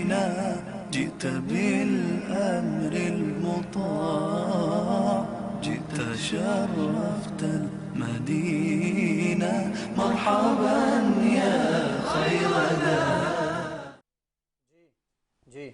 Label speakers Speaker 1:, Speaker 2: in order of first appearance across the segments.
Speaker 1: نبينا جئت بالأمر المطاع جئت شرفت المدينة مرحبا يا خير ذا.
Speaker 2: جی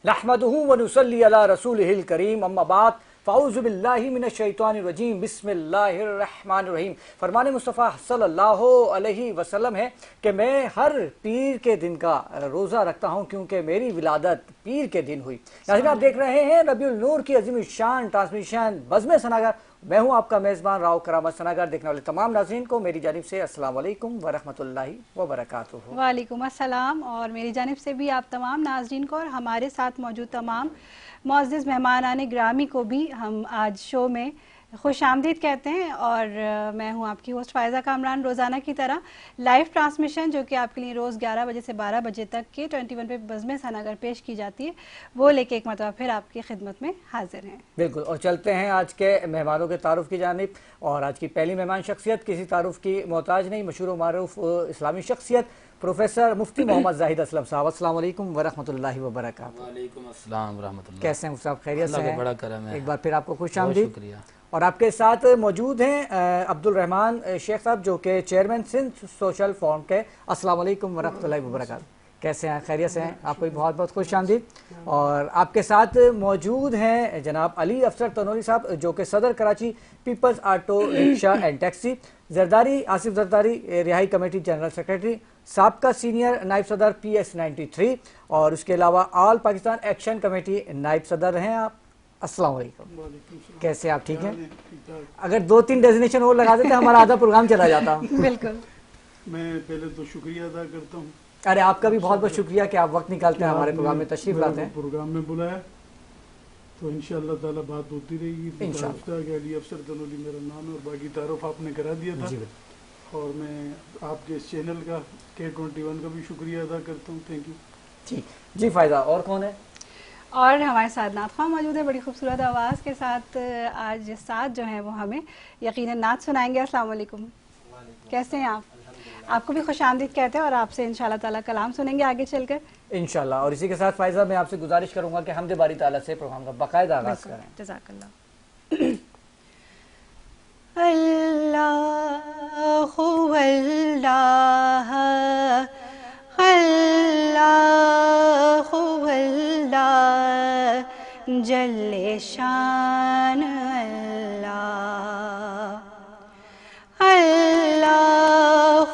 Speaker 2: نحمدہ ونصلی علی رسولہ الکریم اما بعد فاعوذ باللہ من الشیطان الرجیم بسم اللہ الرحمن الرحیم. فرمان مصطفیٰ صلی اللہ علیہ وسلم ہے کہ میں ہر پیر کے دن کا روزہ رکھتا ہوں کیونکہ میری ولادت پیر کے دن ہوئی. ناظرین آپ دیکھ رہے ہیں ربیع النور کی عظیم الشان ٹرانسمیشن بزم ثناگر. میں ہوں آپ کا میزبان راؤ کرامت ثناگر. دیکھنے والے تمام ناظرین کو میری جانب سے السلام علیکم ورحمۃ اللہ وبرکاتہ.
Speaker 3: وعلیکم السلام. اور میری جانب سے بھی آپ تمام ناظرین کو اور ہمارے ساتھ موجود تمام معزز مہمانان گرامی کو بھی ہم آج شو میں خوش آمدید کہتے ہیں. اور میں ہوں آپ کی ہوسٹ فائزہ کامران. روزانہ کی طرح لائیو ٹرانسمیشن جو کہ آپ کے لیے روز 11 بجے سے 12 بجے تک کے 21 پہ بزم ثناگر پیش کی جاتی ہے وہ لے کے ایک مرتبہ پھر آپ کی خدمت میں حاضر ہیں.
Speaker 2: بالکل. اور چلتے ہیں آج کے مہمانوں کے تعارف کی جانب. اور آج کی پہلی مہمان شخصیت کسی تعارف کی محتاج نہیں, مشہور و معروف اسلامی شخصیت پروفیسر مفتی محمد زاہد اسلم صاحب. السلام علیکم ورحمۃ اللہ وبرکاتہ.
Speaker 4: وعلیکم السلام ورحمۃ اللہ.
Speaker 2: کیسے ہیں مفتی صاحب؟ خیریت سے ہیں؟
Speaker 4: اللہ کا بڑا کرم ہے.
Speaker 2: ایک بار پھر آپ کو خوش آمدید.
Speaker 4: شکریہ.
Speaker 2: اور آپ کے ساتھ موجود ہیں عبد الرحمان شیخ صاحب جو کہ چیئرمین سندھ سوشل فورم کے. السلام علیکم ورحمۃ اللہ وبرکاتہ. کیسے ہیں؟ خیریت سے ہیں؟ آپ کو بھی بہت بہت خوش آمدید. اور آپ کے ساتھ موجود ہیں جناب علی افسر تنوری صاحب جو کہ صدر Karachi peoples auto rickshaw and taxi. Zardari Asif Zardari رہائی کمیٹی جنرل سیکریٹری, سابقہ سینئر نائب صدر PS 93, اور اس کے علاوہ آل پاکستان ایکشن کمیٹی نائب صدر ہیں آپ. السلام علیکم. کیسے آپ؟ ٹھیک ہیں؟ اگر 2-3 ڈیزینیشن اور لگا دیتے ہمارا آدھا پروگرام چلا جاتا.
Speaker 3: بالکل.
Speaker 5: میں پہلے تو شکریہ ادا کرتا ہوں.
Speaker 2: ارے آپ کا بھی بہت بہت شکریہ کہ آپ وقت نکالتے ہیں ہمارے پروگرام میں تشریف لاتے ہیں.
Speaker 5: پروگرام میں بلایا تو انشاءاللہ تعالی بات ہوتی رہے گی.
Speaker 2: انشاءاللہ.
Speaker 5: علی افسر تنوری میرا نام ہے اور باقی تعارف آپ نے کرا دیا تھا. اور میں آپ کے اس چینل کا K21 کا بھی شکریہ ادا کرتا ہوں. Thank you.
Speaker 2: ٹھیک. جی فائدہ. اور کون ہے؟
Speaker 3: اور ہمارے ساتھ نعت خواہ موجود ہے بڑی خوبصورت آواز کے ساتھ. آج ساتھ جو ہیں وہ ہمیں یقیناً نعت سنائیں گے. السلام علیکم. کیسے ہیں آپ؟ آپ کو بھی خوش آمدید کہتے ہیں اور آپ سے انشاءاللہ تعالیٰ کلام سنیں گے آگے چل کر
Speaker 2: انشاءاللہ. اور اسی کے ساتھ فائزہ میں آپ سے گزارش کروں گا کہ حمد باری تعالیٰ سے پروگرام کا باقاعدہ آغاز کریں.
Speaker 3: جزاک اللہ. اللہ اللہ اللہ جل شان اللہ اللہ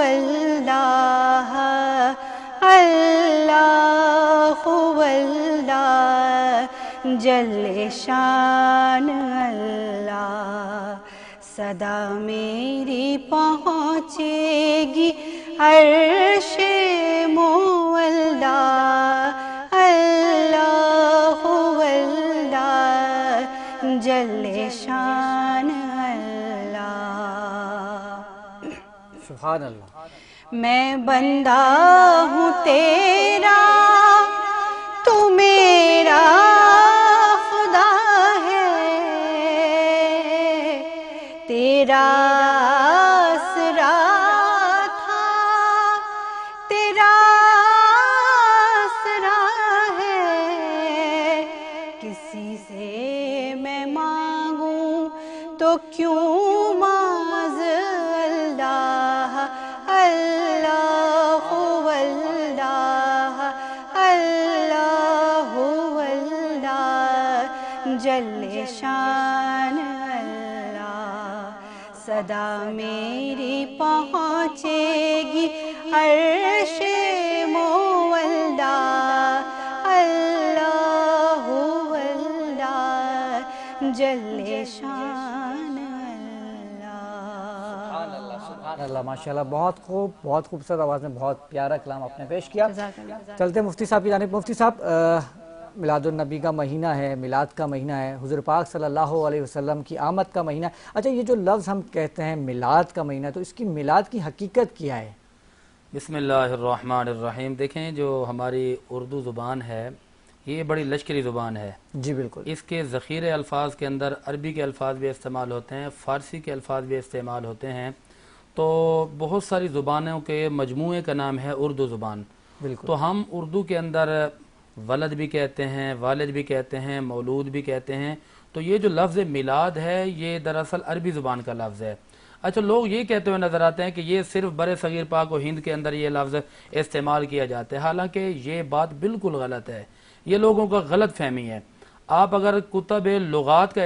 Speaker 3: اللہ اللہ اللہ جل شان اللہ. صدا میری پہنچے گی عرش مولا اللہ اللہ جل شان اللہ.
Speaker 2: سبحان اللہ.
Speaker 3: میں بندہ ہوں تیرا تو میرا خدا ہے, تیرا آسرا تھا تیرا آسرا ہے, کسی سے میں مانگوں تو کیوں معاذ اللہ اللہ اللہ اللہ اللہ جل شان اللہ. صدا میری پہنچے گی عرش مولا اللہ اللہ جل شان
Speaker 2: سبحان اللہ. ماشاءاللہ. بہت خوب, بہت خوبصورت آواز میں بہت پیارا کلام آپ نے پیش کیا. چلتے مفتی صاحب کی جانب. مفتی صاحب میلاد النبی کا مہینہ ہے, میلاد کا مہینہ ہے, حضور پاک صلی اللہ علیہ وسلم کی آمد کا مہینہ ہے. اچھا یہ جو لفظ ہم کہتے ہیں میلاد کا مہینہ, تو اس کی میلاد کی حقیقت کیا ہے؟
Speaker 4: بسم اللہ الرحمن الرحیم. دیکھیں جو ہماری اردو زبان ہے یہ بڑی لشکری زبان ہے.
Speaker 2: جی بالکل.
Speaker 4: اس کے ذخیرے الفاظ کے اندر عربی کے الفاظ بھی استعمال ہوتے ہیں, فارسی کے الفاظ بھی استعمال ہوتے ہیں. تو بہت ساری زبانوں کے مجموعے کا نام ہے اردو زبان.
Speaker 2: بالکل.
Speaker 4: تو ہم اردو کے اندر ولد بھی کہتے ہیں، والد بھی کہتے ہیں، مولود بھی کہتے ہیں. تو یہ جو لفظ میلاد ہے یہ دراصل عربی زبان کا لفظ ہے. اچھا، لوگ یہ کہتے ہوئے نظر آتے ہیں کہ یہ صرف بر صغیر پاک و ہند کے اندر یہ لفظ استعمال کیا جاتا ہے، حالانکہ یہ بات بالکل غلط ہے. یہ لوگوں کا غلط فہمی ہے. آپ اگر کتب لغات کا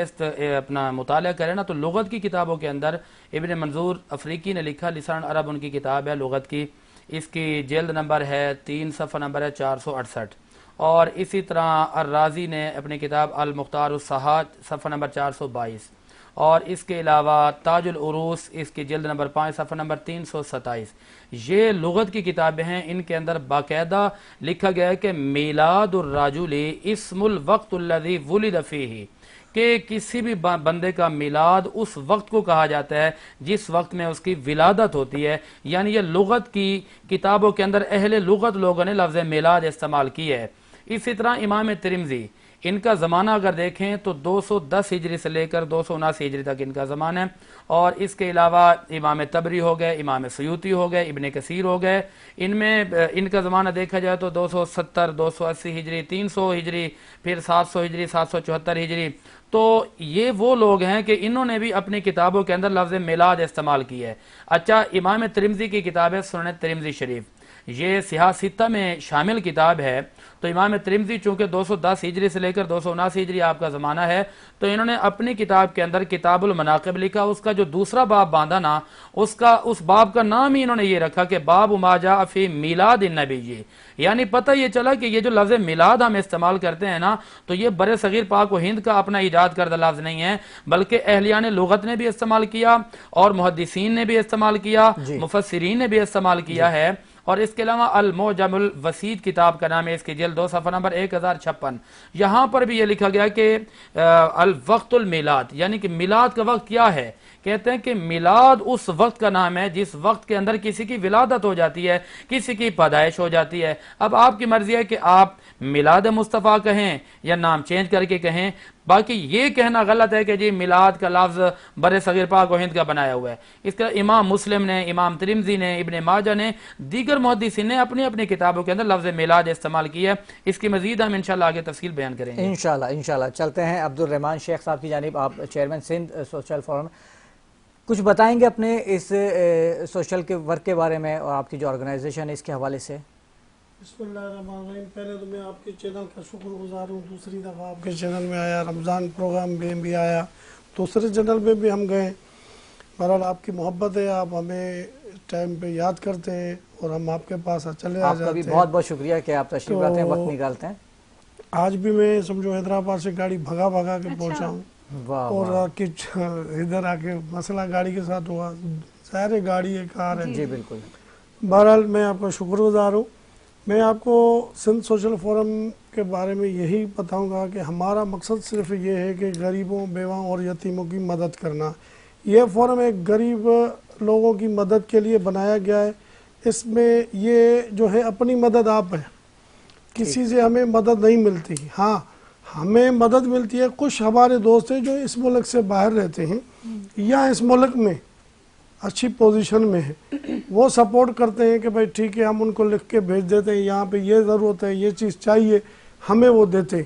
Speaker 4: اپنا مطالعہ کریں نا، تو لغت کی کتابوں کے اندر ابن منظور افریقی نے لکھا، لسان عرب ان کی کتاب ہے لغت کی، اس کی جلد نمبر ہے 3، صفحہ نمبر ہے 468. اور اسی طرح الرازی نے اپنی کتاب المختار الصحاح صفحہ نمبر 422. اور اس کے علاوہ تاج العروس اس کی جلد نمبر 5 صفحہ نمبر 327. یہ لغت کی کتابیں ہیں، ان کے اندر باقاعدہ لکھا گیا ہے کہ میلاد الرجل اسم الوقت الذی ولد فیہ، کہ کسی بھی بندے کا میلاد اس وقت کو کہا جاتا ہے جس وقت میں اس کی ولادت ہوتی ہے. یعنی یہ لغت کی کتابوں کے اندر اہل لغت لوگوں نے لفظ میلاد استعمال کی ہے. اسی طرح امام ترمذی، ان کا زمانہ اگر دیکھیں تو 210 ہجری سے لے کر 279 ہجری تک ان کا زمانہ ہے. اور اس کے علاوہ امام طبری ہو گئے، امام سیوطی ہو گئے، ابن کثیر ہو گئے. ان میں ان کا زمانہ دیکھا جائے تو 270، 280 ہجری، 300 ہجری، پھر 700 ہجری، 774 ہجری. تو یہ وہ لوگ ہیں کہ انہوں نے بھی اپنی کتابوں کے اندر لفظ میلاد استعمال کی ہے. اچھا، امام ترمذی کی کتاب ہے سنن ترمذی شریف، یہ صحاح ستہ میں شامل کتاب ہے. تو امام ترمذی چونکہ 210 ہجری سے لے کر 279 ہجری آپ کا زمانہ ہے، تو انہوں نے اپنی کتاب کے اندر کتاب المناقب لکھا. اس کا جو دوسرا باب باندھا نا، اس باب کا نام ہی انہوں نے یہ رکھا کہ باب ما جاء فی میلاد النبی. یعنی پتہ یہ چلا کہ یہ جو لفظ میلاد ہم استعمال کرتے ہیں نا، تو یہ بر صغیر پاک و ہند کا اپنا ایجاد کردہ لفظ نہیں ہے، بلکہ اہلیان لغت نے بھی استعمال کیا، اور محدثین نے بھی استعمال کیا، مفسرین نے بھی استعمال کیا ہے. اور اس کے علاوہ المعجم الوسیط کتاب کا نام ہے، اس کی جلد 2 صفحہ نمبر 1056. یہاں پر بھی یہ لکھا گیا کہ الوقت المیلاد، یعنی کہ میلاد کا وقت کیا ہے. کہتے ہیں کہ میلاد اس وقت کا نام ہے جس وقت کے اندر کسی کی ولادت ہو جاتی ہے، کسی کی پیدائش ہو جاتی ہے. اب آپ کی مرضی ہے کہ آپ میلاد مصطفیٰ کہیں یا نام چینج کر کے کہیں. باقی یہ کہنا غلط ہے کہ جی میلاد کا لفظ بر صغیر پاک و ہند کا بنایا ہوا ہے. اس کا امام مسلم نے، امام ترمذی نے، ابن ماجہ نے، دیگر محدثین نے اپنی اپنی کتابوں کے اندر لفظ میلاد استعمال کیا ہے. اس کی مزید ہم انشاءاللہ آگے تفصیل بیان کریں گے
Speaker 2: انشاءاللہ. چلتے ہیں عبد الرحمان شیخ صاحب کی جانب. آپ چیئرمین سندھ سوشل فورم، کچھ بتائیں گے اپنے اس سوشل کے ورک کے بارے میں اور آپ کی جو آرگنائزیشن ہے اس کے حوالے سے؟
Speaker 6: بسم اللہ الرحمن الرحیم. پہلے تو میں آپ کے چینل کا شکر گزار ہوں. دوسری دفعہ آپ کے چینل میں آیا، رمضان پروگرام میں بھی آیا، دوسرے چینل پہ بھی ہم گئے. بہرحال آپ کی محبت ہے، آپ ہمیں ٹائم پہ یاد کرتے ہیں اور ہم آپ کے پاس چلے آ جاتے ہیں.
Speaker 2: آپ کا بھی بہت بہت شکریہ کہ آپ تشریف لاتے ہیں، وقت نکالتے ہیں.
Speaker 6: آج بھی میں سمجھو حیدرآباد سے گاڑی بھگا کے پہنچا ہوں، اور ادھر آ کے مسئلہ گاڑی کے ساتھ ہوا. ظاہر گاڑی ہے، کار ہے.
Speaker 2: جی بالکل.
Speaker 6: بہرحال میں آپ کا شکر گزار ہوں. میں آپ کو سندھ سوشل فورم کے بارے میں یہی بتاؤں گا کہ ہمارا مقصد صرف یہ ہے کہ غریبوں، بیواؤں اور یتیموں کی مدد کرنا. یہ فورم ایک غریب لوگوں کی مدد کے لیے بنایا گیا ہے. اس میں یہ جو ہے اپنی مدد آپ ہے، کسی سے ہمیں مدد نہیں ملتی. ہاں ہمیں مدد ملتی ہے، کچھ ہمارے دوست ہیں جو اس ملک سے باہر رہتے ہیں یا اس ملک میں اچھی پوزیشن میں ہے، وہ سپورٹ کرتے ہیں کہ بھائی ٹھیک ہے، ہم ان کو لکھ کے بھیج دیتے ہیں، یہاں پہ یہ ضرورت ہے، یہ چیز چاہیے، ہمیں وہ دیتے ہیں.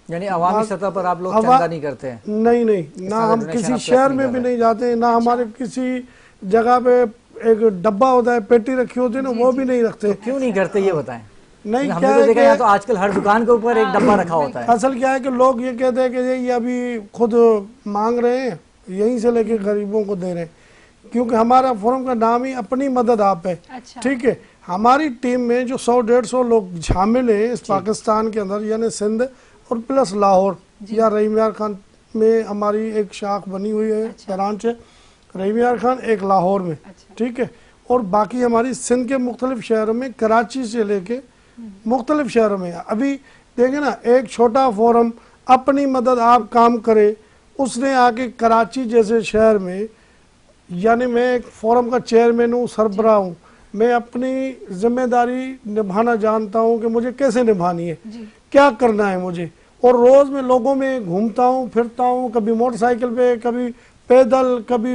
Speaker 2: یعنی عوامی سطح پر آپ لوگ چندہ نہیں کرتے ہیں؟
Speaker 6: نہیں، نہ ہم کسی شہر میں بھی نہیں جاتے ہیں، نہ ہمارے کسی جگہ پہ ایک ڈبہ ہوتا ہے، پیٹی رکھی ہوتی ہے نا، وہ بھی نہیں رکھتے.
Speaker 2: کیوں نہیں کرتے یہ بتائیں؟
Speaker 6: نہیں،
Speaker 2: ہم نے تو دیکھا ہے تو آج کل ہر دکان کے اوپر ایک ڈبہ رکھا ہوتا ہے.
Speaker 6: اصل کیا ہے کہ لوگ یہ کہتے ہیں کہ یہ ابھی خود مانگ رہے ہیں، یہیں سے لے کے غریبوں کو دے رہے ہیں، کیونکہ ہمارا فورم کا نام ہی اپنی مدد آپ ہے. ٹھیک ہے، ہماری ٹیم میں جو 100-150 لوگ شامل ہیں اس پاکستان کے اندر، یعنی سندھ اور پلس لاہور یا رحیم یار خان میں ہماری ایک شاخ بنی ہوئی ہے، برانچ ہے رحیم یار خان، ایک لاہور میں. ٹھیک ہے، اور باقی ہماری سندھ کے مختلف شہروں میں، کراچی سے لے کے مختلف شہروں میں. ابھی دیکھیں نا، ایک چھوٹا فورم اپنی مدد آپ کام کرے، اس نے آ کے کراچی جیسے شہر میں، یعنی میں ایک فورم کا چیئرمین ہوں، سربراہ ہوں، میں اپنی ذمہ داری نبھانا جانتا ہوں کہ مجھے کیسے نبھانی ہے، کیا کرنا ہے مجھے. اور روز میں لوگوں میں گھومتا ہوں، پھرتا ہوں، کبھی موٹر سائیکل پہ، کبھی پیدل، کبھی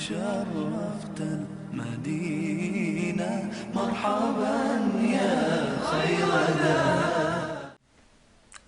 Speaker 1: شرفت المدينة مرحبا يا خير ذا।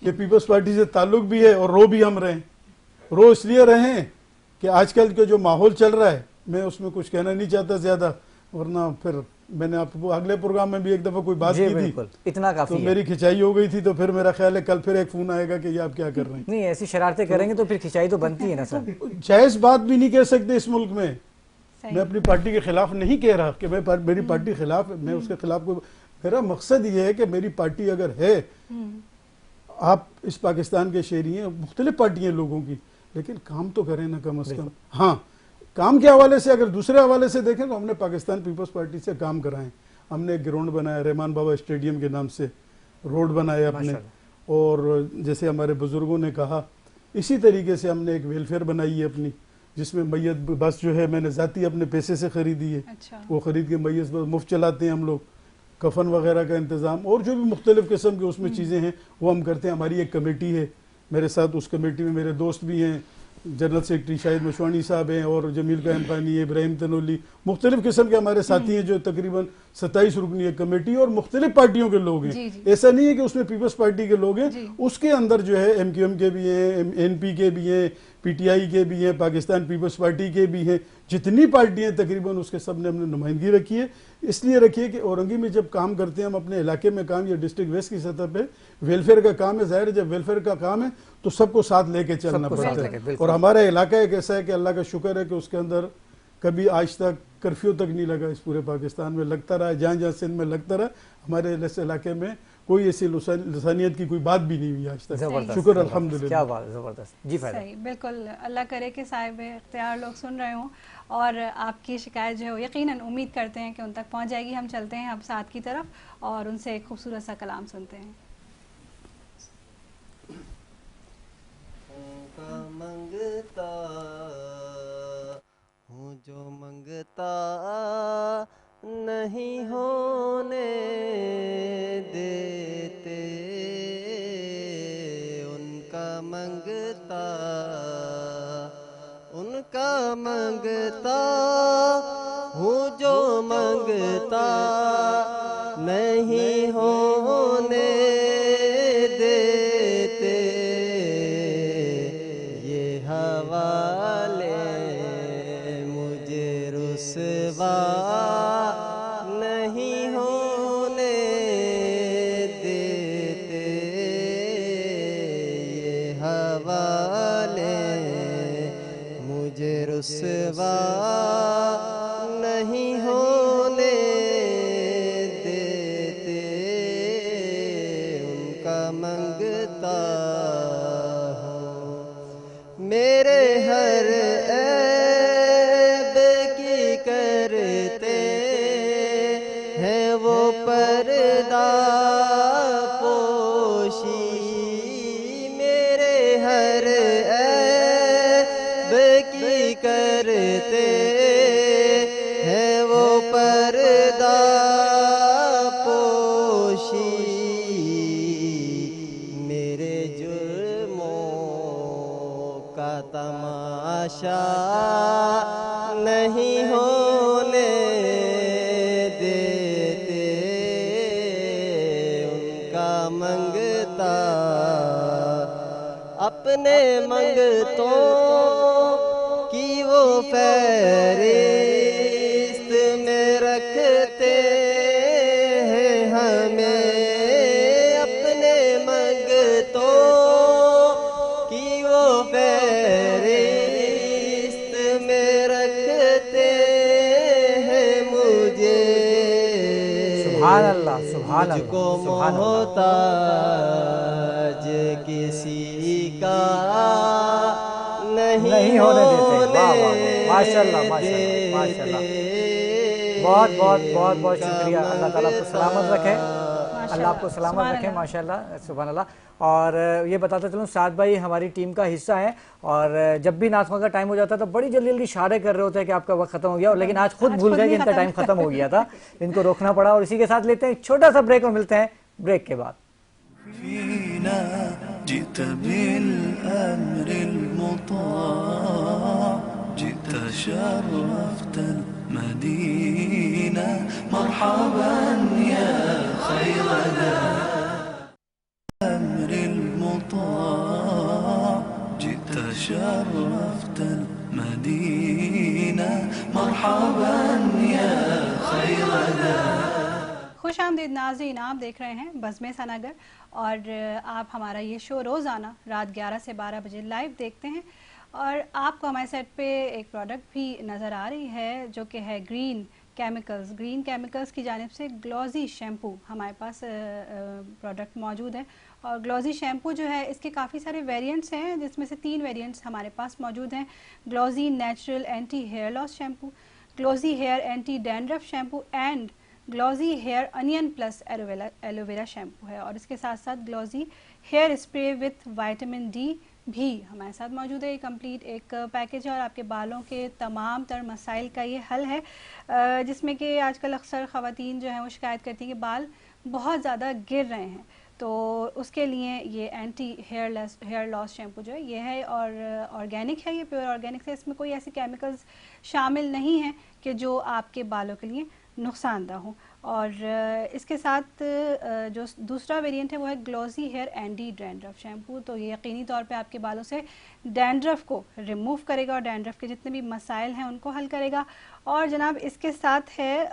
Speaker 5: کہ پیپلز پارٹی سے تعلق بھی ہے اور رو بھی ہم رہے ہیں. رو اس لیے رہے ہیں کہ آج کل کے جو ماحول چل رہا ہے میں اس میں کچھ کہنا نہیں چاہتا زیادہ, ورنہ پھر میں نے آپ کو اگلے پروگرام میں بھی ایک دفعہ کوئی بات کی تھی
Speaker 2: اتنا کافی
Speaker 5: تو میری کھچائی ہو گئی تھی, تو پھر میرا خیال ہے کل پھر ایک فون آئے گا کہ یہ آپ کیا کر رہے ہیں.
Speaker 2: نہیں ایسی شرارتیں کریں گے تو پھر کھچائی تو بنتی ہے نا سر.
Speaker 5: جائز بات بھی نہیں کہہ سکتے اس ملک میں. میں اپنی پارٹی کے خلاف نہیں کہہ رہا کہ میری پارٹی خلاف, میں اس کے خلاف کوئی, میرا مقصد یہ ہے کہ میری پارٹی اگر ہے, آپ اس پاکستان کے شہری ہیں, مختلف پارٹیاں لوگوں کی, لیکن کام تو کریں نا کم از کم. ہاں کام کے حوالے سے اگر دوسرے حوالے سے دیکھیں تو ہم نے پاکستان پیپلز پارٹی سے کام کرائے. ہم نے ایک گراؤنڈ بنایا رحمان بابا اسٹیڈیم کے نام سے, روڈ بنائے اپنے, اور جیسے ہمارے بزرگوں نے کہا اسی طریقے سے ہم نے ایک ویلفیئر بنائی ہے اپنی, جس میں میت بس جو ہے میں نے ذاتی اپنے پیسے سے خریدی ہے. وہ خرید کے میت بس مفت چلاتے ہیں ہم لوگ. کفن وغیرہ کا انتظام اور جو بھی مختلف قسم کے اس میں چیزیں ہیں وہ ہم کرتے ہیں. ہماری ایک کمیٹی ہے, میرے ساتھ اس کمیٹی میں میرے دوست بھی ہیں, جنرل سیکرٹری شاہد مشوانی صاحب ہیں, اور جمیل قائم خانی ہے, ابراہیم تنولی, مختلف قسم کے ہمارے ساتھی ہیں جو تقریباً 27 رکنی ایک کمیٹی, اور مختلف پارٹیوں کے لوگ ہیں. ایسا نہیں ہے کہ اس میں پیپلز پارٹی کے لوگ ہیں, اس کے اندر جو ہے ایم کیو ایم کے بھی ہیں, این پی کے بھی ہیں, پی ٹی آئی کے بھی ہیں, پاکستان پیپلز پارٹی کے بھی ہیں, جتنی پارٹیاں تقریباً اس کے سب نے ہم نے نمائندگی رکھی ہے. اس لیے رکھیے کہ اورنگی میں جب کام کرتے ہیں ہم اپنے علاقے میں کام, یا ڈسٹرکٹ ویسٹ کی سطح پہ ویلفیئر کا کام ہے, ظاہر ہے جب ویلفیئر کا کام ہے تو سب کو ساتھ لے کے چلنا پڑتا ہے. اور ہمارا علاقہ ایک ایسا ہے کہ اللہ کا شکر ہے کہ اس کے اندر کبھی آج تک کرفیو تک نہیں لگا. اس پورے پاکستان میں لگتا رہا, جہاں جہاں سندھ میں لگتا رہا, ہمارے اس علاقے میں کوئی ایسی لسانیت کی کوئی بات بھی نہیں ہوئی آج تک. شکر الحمدللہ.
Speaker 2: کیا بات, زبردست. جی
Speaker 3: صحیح, بالکل. اللہ کرے کہ صاحب اختیار لوگ سن رہے ہوں اور آپ کی شکایت جو ہے یقیناً امید کرتے ہیں کہ ان تک پہنچ جائے گی. ہم چلتے ہیں اب ساتھ کی طرف اور ان سے ایک خوبصورت سا کلام سنتے ہیں.
Speaker 7: منگتا ہوں جو منگتا نہیں ہونے دیتے, ان کا منگتا ہوں جو منگتا نہیں ہونے دیتے, یہ حوالے مجھے رسوا نہیں ہونے دیتے, یہ حوالے مجھے رسوا نہیں ہونے دیتے, ان کا منگتا ہوں میرے ہر عیب کی کرتے ہیں وہ پردہ پوشی, میرے ہر عیب کی کرتے ہیں وہ پردہ پوشی, میرے جرموں کا تماشا نہیں ہونے دیتے, ان کا منگتا اپنے منگتوں کی وہ فہرست میں رکھتے ہیں ہمیں, اپنے منگتوں کی وہ فہرست میں رکھتے ہیں مجھے,
Speaker 2: سبحان اللہ, سبحان
Speaker 7: مجھ کو محتاج کسی کا نہیں ہونے دیتے.
Speaker 2: ماشاءاللہ, ماشاءاللہ, ماشاءاللہ. بہت بہت بہت بہت شکریہ. اللہ تعالیٰ آپ کو سلامت رکھے, اللہ آپ کو سلامت رکھے. ماشاءاللہ, سبحان اللہ. اور یہ بتاتا چلوں سعد بھائی ہماری ٹیم کا حصہ ہیں, اور جب بھی نعت خوانی کا ٹائم ہو جاتا ہے تو بڑی جلدی جلدی اشارے کر رہے ہوتے ہیں کہ آپ کا وقت ختم ہو گیا, لیکن آج خود بھول گئے کہ ان کا ٹائم ختم ہو گیا تھا, ان کو روکنا پڑا. اور اسی کے ساتھ لیتے ہیں ایک چھوٹا سا بریک, اور ملتے ہیں بریک کے بعد.
Speaker 1: فينا جئت بالأمر المطاع, جئت شرفت المدينة, مرحبا يا خير ذا الأمر المطاع. مرحبا يا خير ذا.
Speaker 3: خوش آمدید ناظرین، آپ دیکھ رہے ہیں بزم سنگر اور آپ ہمارا یہ شو روزانہ رات 11 سے 12 بجے لائیو دیکھتے ہیں. اور آپ کو ہمارے سیٹ پہ ایک پروڈکٹ بھی نظر آ رہی ہے جو کہ ہے گرین کیمیکلز کی جانب سے گلوزی شیمپو. ہمارے پاس پروڈکٹ موجود ہے اور گلوزی شیمپو جو ہے اس کے کافی سارے ویریئنٹس ہیں، جس میں سے 3 ویریئنٹس ہمارے پاس موجود ہیں. Glossy natural anti hair loss shampoo, Glossy hair anti dandruff shampoo and Glossy hair onion plus aloe vera shampoo ہے. اور اس کے ساتھ ساتھ Glossy hair spray with vitamin D بھی ہمارے ساتھ موجود ہے. یہ کمپلیٹ ایک پیکج ہے اور آپ کے بالوں کے تمام تر مسائل کا یہ حل ہے، جس میں کہ آج کل اکثر خواتین جو ہیں وہ شکایت کرتی ہیں کہ بال بہت زیادہ گر رہے ہیں. تو اس کے لیے یہ اینٹی ہیئر لاس شیمپو جو ہے یہ ہے اور آرگینک ہے، یہ پیور آرگینک ہے. اس میں کوئی ایسے کیمیکلز شامل نہیں ہیں کہ جو آپ کے بالوں کے لیے نقصان دہ ہوں. اور اس کے ساتھ جو دوسرا ویریئنٹ ہے وہ ہے گلوزی ہیئر اینٹی ڈینڈرف شیمپو. تو یہ یقینی طور پہ آپ کے بالوں سے ڈینڈرف کو ریموو کرے گا اور ڈینڈرف کے جتنے بھی مسائل ہیں ان کو حل کرے گا. اور جناب اس کے ساتھ ہے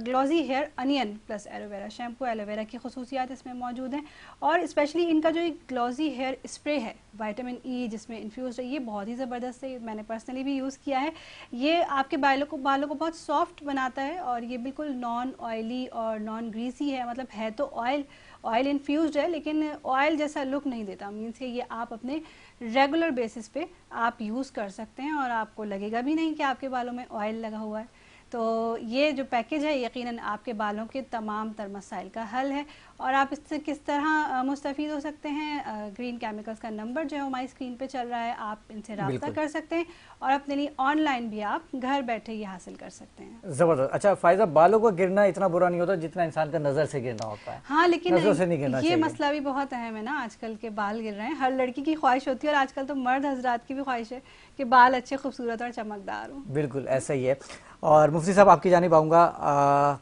Speaker 3: گلوزی hair onion plus aloe vera shampoo. Aloe vera کی خصوصیات اس میں موجود ہیں اور اسپیشلی ان کا جو گلوزی ہیئر اسپرے ہے وائٹامن ای جس میں انفیوزڈ ہے، یہ بہت ہی زبردست ہے. میں نے پرسنلی بھی یوز کیا ہے. یہ آپ کے بالوں کو بہت سافٹ بناتا ہے اور یہ بالکل نان آئلی اور نان گریسی ہے. مطلب ہے تو آئل انفیوزڈ ہے لیکن آئل جیسا لک نہیں دیتا. مینس کہ یہ آپ اپنے ریگولر بیسس پہ آپ یوز کر سکتے ہیں اور آپ کو لگے گا بھی نہیں کہ آپ کے بالوں میں آئل لگا ہوا ہے. تو یہ جو پیکج ہے یقیناً آپ کے بالوں کے تمام تر مسائل کا حل ہے. اور آپ اس سے کس طرح مستفید ہو سکتے ہیں، گرین کیمیکلز کا نمبر جو ہے ہماری اسکرین پہ چل رہا ہے، آپ ان سے رابطہ کر سکتے ہیں اور اپنے لیے آن لائن بھی آپ گھر بیٹھے یہ حاصل کر سکتے ہیں.
Speaker 2: زبردست. اچھا فائزہ، بالوں کو گرنا اتنا برا نہیں ہوتا جتنا انسان کا نظر سے گرنا ہوتا ہے.
Speaker 3: ہاں لیکن
Speaker 2: نظروں سے نہیں گرنا
Speaker 3: یہ مسئلہ بھی بہت اہم ہے نا، آج کل کے بال گر رہے ہیں. ہر لڑکی کی خواہش ہوتی ہے اور آج کل تو مرد حضرات کی بھی خواہش ہے کہ بال اچھے خوبصورت اور چمکدار ہوں.
Speaker 2: بالکل ایسا ہی ہے. اور مفتی صاحب آپ کی جانب آؤں گا.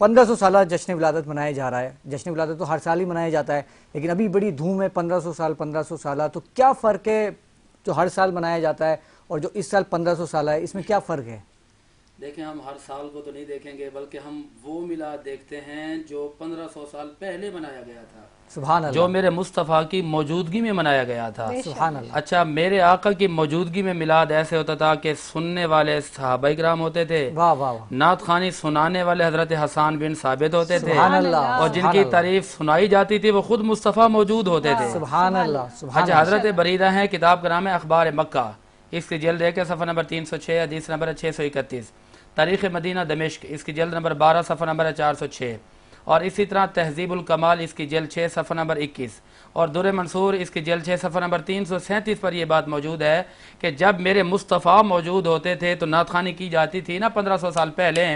Speaker 2: 1500 سالہ جشن ولادت منایا جا رہا ہے. جشن ولادت تو ہر سال ہی منایا جاتا ہے لیکن ابھی بڑی دھوم ہے 1500 سالہ. تو کیا فرق ہے جو ہر سال منایا جاتا ہے اور جو اس سال 1500 سالہ ہے، اس میں کیا فرق ہے؟
Speaker 4: دیکھیں، ہم ہر سال کو تو نہیں دیکھیں گے بلکہ ہم وہ میلاد دیکھتے ہیں جو 1500 سال پہلے منایا گیا تھا.
Speaker 2: سبحان اللہ.
Speaker 4: جو میرے مصطفیٰ کی موجودگی میں منایا گیا تھا.
Speaker 2: سبحان اللہ.
Speaker 4: اچھا، میرے آقا کی موجودگی میں میلاد ایسے ہوتا تھا کہ سننے والے صحابہ کرام ہوتے تھے،
Speaker 2: واہ واہ.
Speaker 4: نعت خوانی سنانے والے حضرت حسان بن ثابت ہوتے تھے،
Speaker 2: سبحان اللہ.
Speaker 4: اور جن کی تعریف سنائی جاتی تھی وہ خود مصطفیٰ موجود ہوتے تھے.
Speaker 2: سبحان اللہ. سبحان
Speaker 4: اچھا، حضرت بریدہ ہیں، کتاب کا نام ہے اخبار مکہ. اس کی جلد 1 صفحہ نمبر 306، حدیث نمبر 631. تاریخ مدینہ دمشق اس کی جلد نمبر 12 صفحہ نمبر 406. اور اسی طرح تہذیب الکمال اس کی جلد 6 صفحہ نمبر 21 اور در منصور اس کی جلد 6 صفحہ نمبر 337 پر یہ بات موجود ہے کہ جب میرے مصطفیٰ موجود ہوتے تھے تو نعت خوانی کی جاتی تھی نا 1500 سال پہلے.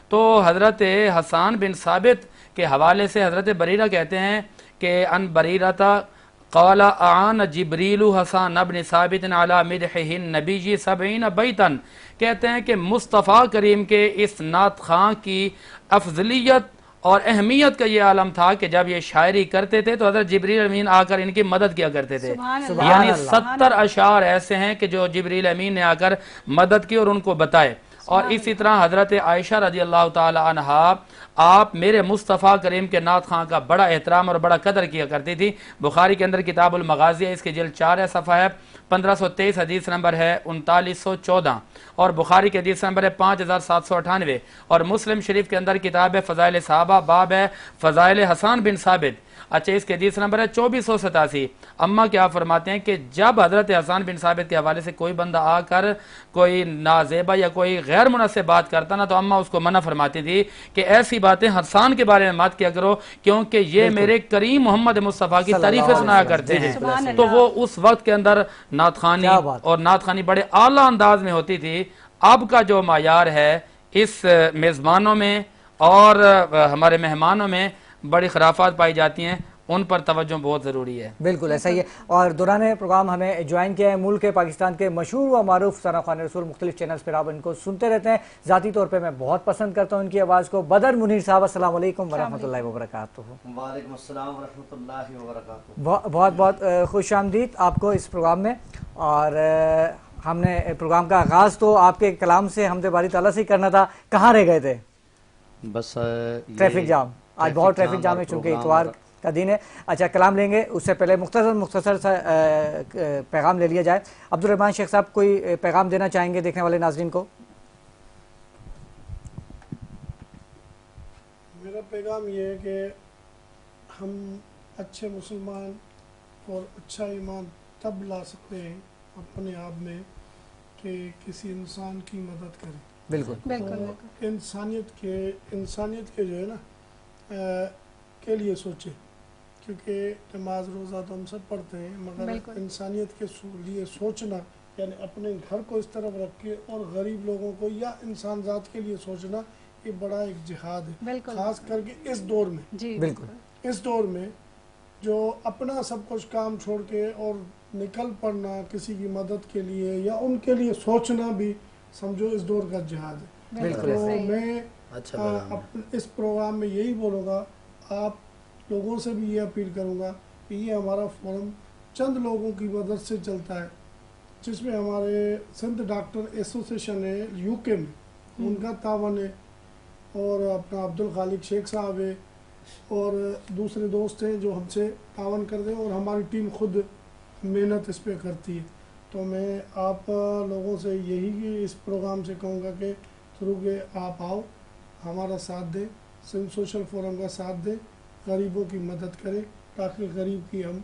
Speaker 4: تو حضرت حسان بن ثابت کے حوالے سے حضرت بریرہ کہتے ہیں کہ ان بریرہ قال اعان جبریل حسان ابن ثابت علی مدحہ النبی 70 بیتا. کہتے ہیں کہ مصطفیٰ کریم کے اس نعت خواں کی افضلیت اور اہمیت کا یہ عالم تھا کہ جب یہ شاعری کرتے تھے تو حضرت جبریل امین آ کر ان کی مدد کیا کرتے تھے. یعنی 70 اشعار ایسے ہیں کہ جو جبریل امین نے آ کر مدد کی اور ان کو بتائے. اور اسی طرح حضرت عائشہ رضی اللہ تعالی عنہا آپ میرے مصطفیٰ کریم کے نعت خواں کا بڑا احترام اور بڑا قدر کیا کرتی تھی. بخاری کے اندر کتاب المغازی ہے، اس کی جلد 4 ہے، صفحہ ہے 1523، حدیث نمبر ہے 3914 اور بخاری کے حدیث نمبر ہے 5798. اور مسلم شریف کے اندر کتاب ہے فضائل صحابہ، باب ہے فضائل حسان بن ثابت. اچھا، اس کے حدیث نمبر ہے 2487. اماں کیا فرماتے ہیں کہ جب حضرت حسان بن ثابت کے حوالے سے کوئی بندہ آ کر کوئی نازیبہ یا کوئی غیر مناسب بات کرتا نا تو اماں اس کو منع فرماتی تھی کہ ایسی باتیں حسان کے بارے میں مت کیا کرو کیونکہ یہ میرے کریم محمد مصطفیٰ کی تعریفیں سنایا کرتے ہیں. تو وہ اس وقت کے اندر نعت خوانی اور نعت خوانی بڑے اعلیٰ انداز میں ہوتی تھی. اب کا جو معیار ہے اس میزبانوں میں اور ہمارے مہمانوں میں بڑی خرافات پائی جاتی ہیں، ان پر توجہ بہت ضروری ہے.
Speaker 2: بالکل ایسا ہی ہے. اور دوران پروگرام ہمیں جوائن کیا ہے ملک پاکستان کے مشہور و معروف ثنا خوان رسول. مختلف چینلز پر آپ ان کو سنتے رہتے ہیں. ذاتی طور پہ میں بہت پسند کرتا ہوں ان کی آواز کو. بدر منیر صاحب السلام علیکم ورحمۃ اللہ وبرکاتہ.
Speaker 7: وعلیکم السلام ورحمۃ اللہ وبرکاتہ.
Speaker 2: بہت بہت خوش آمدید آپ کو اس پروگرام میں. اور ہم نے پروگرام کا آغاز تو آپ کے کلام سے حمد باری تعالیٰ سے کرنا تھا، کہاں رہ گئے تھے؟
Speaker 7: بس
Speaker 2: ٹریفک جام، آج بہت ٹریفک جام ہے چونکہ اتوار کا دن ہے. اچھا کلام لیں گے، اس سے پہلے مختصر سا پیغام لے لیا جائے. عبدالرحمان شیخ صاحب کوئی پیغام دینا چاہیں گے دیکھنے والے ناظرین کو؟
Speaker 6: میرا پیغام یہ ہے کہ ہم اچھے مسلمان اور اچھا ایمان تب لا سکتے ہیں اپنے آپ میں کہ کسی انسان کی مدد کریں.
Speaker 2: بالکل
Speaker 6: تو انسانیت کے جو ہے نا کے لیے سوچیں، کیونکہ نماز روزہ تو ہم سب پڑھتے ہیں، مگر انسانیت کے لیے سوچنا یعنی اپنے گھر کو اس طرف رکھ کے اور غریب لوگوں کو یا انسان ذات کے لیے سوچنا، یہ بڑا ایک جہاد ہے، خاص کر کے اس دور میں. بالکل اس دور میں جو اپنا سب کچھ کام چھوڑ کے اور نکل پڑنا کسی کی مدد کے لیے یا ان کے لیے سوچنا بھی سمجھو اس دور کا جہاد ہے. تو میں اس پروگرام میں یہی بولوں گا، آپ لوگوں سے بھی یہ اپیل کروں گا کہ یہ ہمارا فورم چند لوگوں کی مدد سے چلتا ہے، جس میں ہمارے سندھ ڈاکٹر ایسوسیشن ہے یو کے میں، ان کا تعاون ہے، اور اپنا عبدالخالق شیخ صاحب ہے، اور دوسرے دوست ہیں جو ہم سے تعاون کرتے ہیں، اور ہماری ٹیم خود محنت اس پہ کرتی ہے. تو میں آپ لوگوں سے یہی اس پروگرام سے کہوں گا کہ تھرو کہ آپ آؤ، ہمارا ساتھ دیں، سندھ سوشل فورم کا ساتھ دیں، غریبوں کی مدد کریں تاکہ غریب کی ہم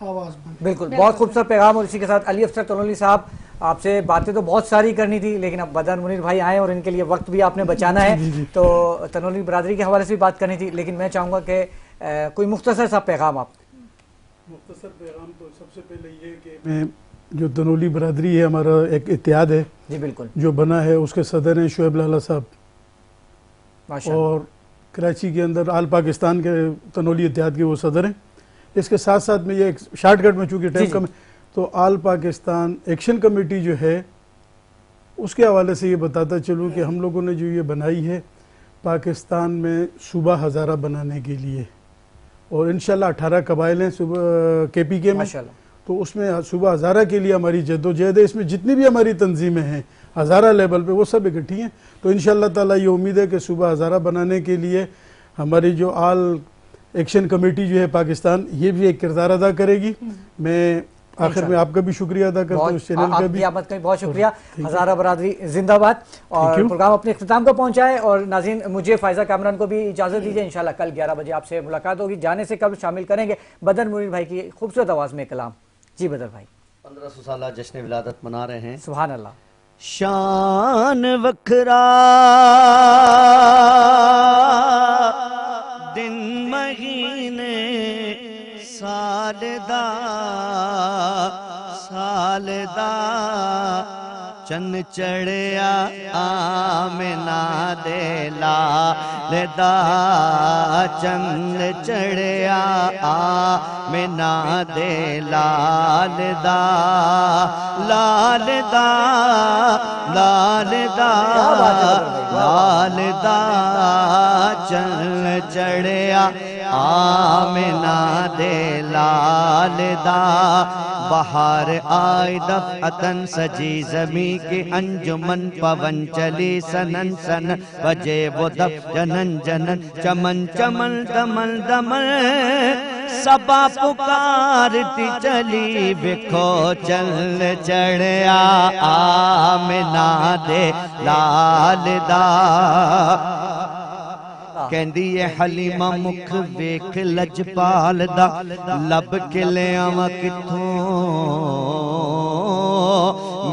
Speaker 6: آواز بنے.
Speaker 2: بالکل بہت خوبصورت پیغام. اور اسی کے ساتھ علی افسر تنولی صاحب، آپ سے باتیں تو بہت ساری کرنی تھی لیکن اب بدر منیر بھائی آئے اور ان کے لیے وقت بھی آپ نے بچانا ہے، تو تنولی برادری کے حوالے سے بھی بات کرنی تھی، لیکن میں چاہوں گا کہ کوئی مختصر سا پیغام آپ.
Speaker 5: مختصر پیغام تو سب سے پہلے یہ کہ میں جو تنولی برادری ہے ہمارا ایک اتحاد ہے
Speaker 2: جی بالکل
Speaker 5: جو بنا ہے، اس کے صدر ہیں شعیب لالا صاحب، اور کراچی کے اندر آل پاکستان کے تنولی اتحاد کے وہ صدر ہیں. اس کے ساتھ ساتھ میں یہ ایک شارٹ کٹ میں چونکہ ٹائم کم ہے تو آل پاکستان ایکشن کمیٹی جو ہے اس کے حوالے سے یہ بتاتا چلوں کہ ہم لوگوں نے جو یہ بنائی ہے پاکستان میں صوبہ ہزارہ بنانے کے لیے، اور انشاءاللہ 18 قبائل ہیں صوبہ کے پی کے میں، تو اس میں صوبہ ہزارہ کے لیے ہماری جد و جہد ہے. اس میں جتنی بھی ہماری تنظیمیں ہیں ہزارہ لیول پہ وہ سب اکٹھی ہیں. تو انشاءاللہ تعالیٰ یہ امید ہے کہ صوبہ ہزارہ بنانے کے لیے ہماری جو آل ایکشن کمیٹی جو ہے پاکستان یہ بھی ایک کردار ادا کرے گی. میں آخر میں آپ کا بھی شکریہ ادا کرتا ہوں، اس چینل کا بھی.
Speaker 2: آپ کا بہت شکریہ. ہزارہ برادری زندہ باد. اور پروگرام اپنے اختتام کو پہنچائے، اور ناظرین مجھے فائزہ کامران کو بھی اجازت دیجیے. انشاءاللہ کل 11 بجے آپ سے ملاقات ہوگی. جانے سے قبل شامل کریں گے بدر منیر بھائی کی خوبصورت آواز میں کلام. جی بدر بھائی.
Speaker 7: 1500 سالہ جشن ولادت منا رہے ہیں.
Speaker 2: سبحان اللہ.
Speaker 1: شان وکھرا دن مہینے سال دا چن چڑھیا آمنہ دے لال دا، چند چڑھیا آمنہ دے لال دا، لال دا لال دا لال دا چند چڑھیا آمنہ دے لال دا. بہار آئی دفعتن سجی زمین کی انجمن، پون چلی سنن سنن بجے وہ دف جنن جنن، چمن چمن دمن دمن سبا پکارتی چلی، بکھو چل چڑھیا آمنہ دے لال دا. کہندی ہے حلیمہ مکھ ویکھ لجپال دا، لب کے لے آواں کتھوں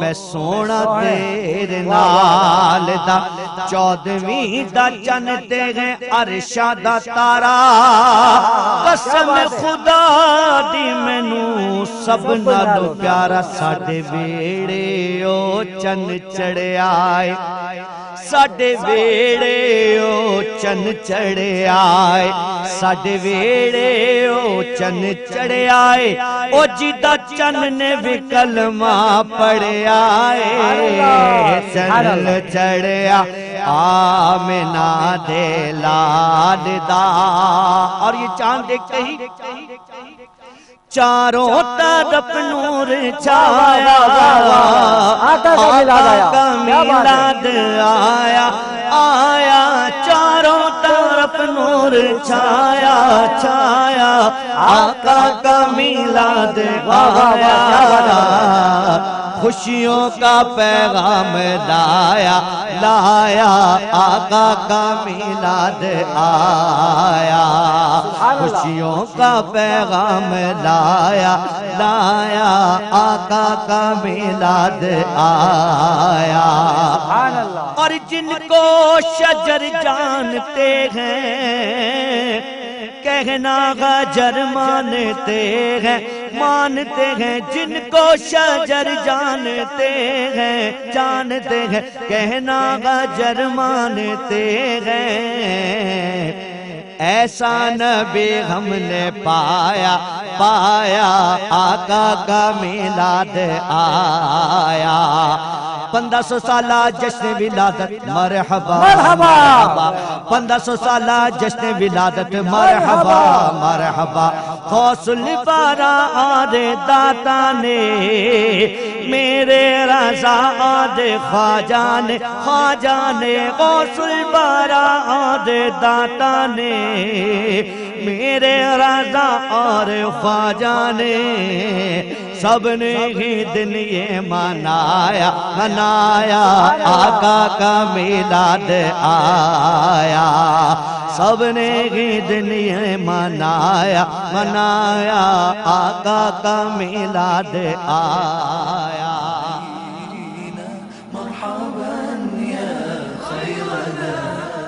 Speaker 1: میں سونا تیرے نال دا. 14ویں دا چن تے ہیں عرشا دا تارا، قسم خدا دی مینوں سب نالوں پیارا. ساڈے ویڑے او چن چڑھیا اے، ساڈے ویڑے او چن چڑھیا اے، ساڈے ویڑے او چن چڑھیا اے. او جیدا چن نے بھی کلمہ پڑھیا اے، چن چڑھیا آمنہ دے لال دا. اور یہ چاند دیکھتے ہی چاروں طرف نور چھایا
Speaker 2: آقا کا میلاد آیا،
Speaker 1: آقا کا میلاد آیا آیا چاروں طرف نور چھایا چھایا آقا کا میلاد آیا خوشیوں کا پیغام لایا لایا آقا کا میلاد آیا خوشیوں کا پیغام لایا لایا آقا کا میلاد آیا اور جن کو شجر جانتے ہیں کہنا غجر مانتے ہیں مانتے ہیں جن کو شجر جانتے ہیں کہنا غجر مانتے ہیں ایسا نبی ہم نے پایا پایا آقا کا میلاد آیا 1500 سالہ جشن ولادت مرحبا مرحبا 1500 سالہ جشن ولادت مرحبا مرحبا غوث البرا اور داتا نے میرے رضا اور خواجہ نے غوث البرا اور داتا نے میرے رضا اور خواجہ نے سب نے ہی دن یہ منایا منایا آقا کا میلاد آیا سب نے ہی دن یہ منایا منایا آقا کا میلاد آیا
Speaker 8: مرحبا یا خیر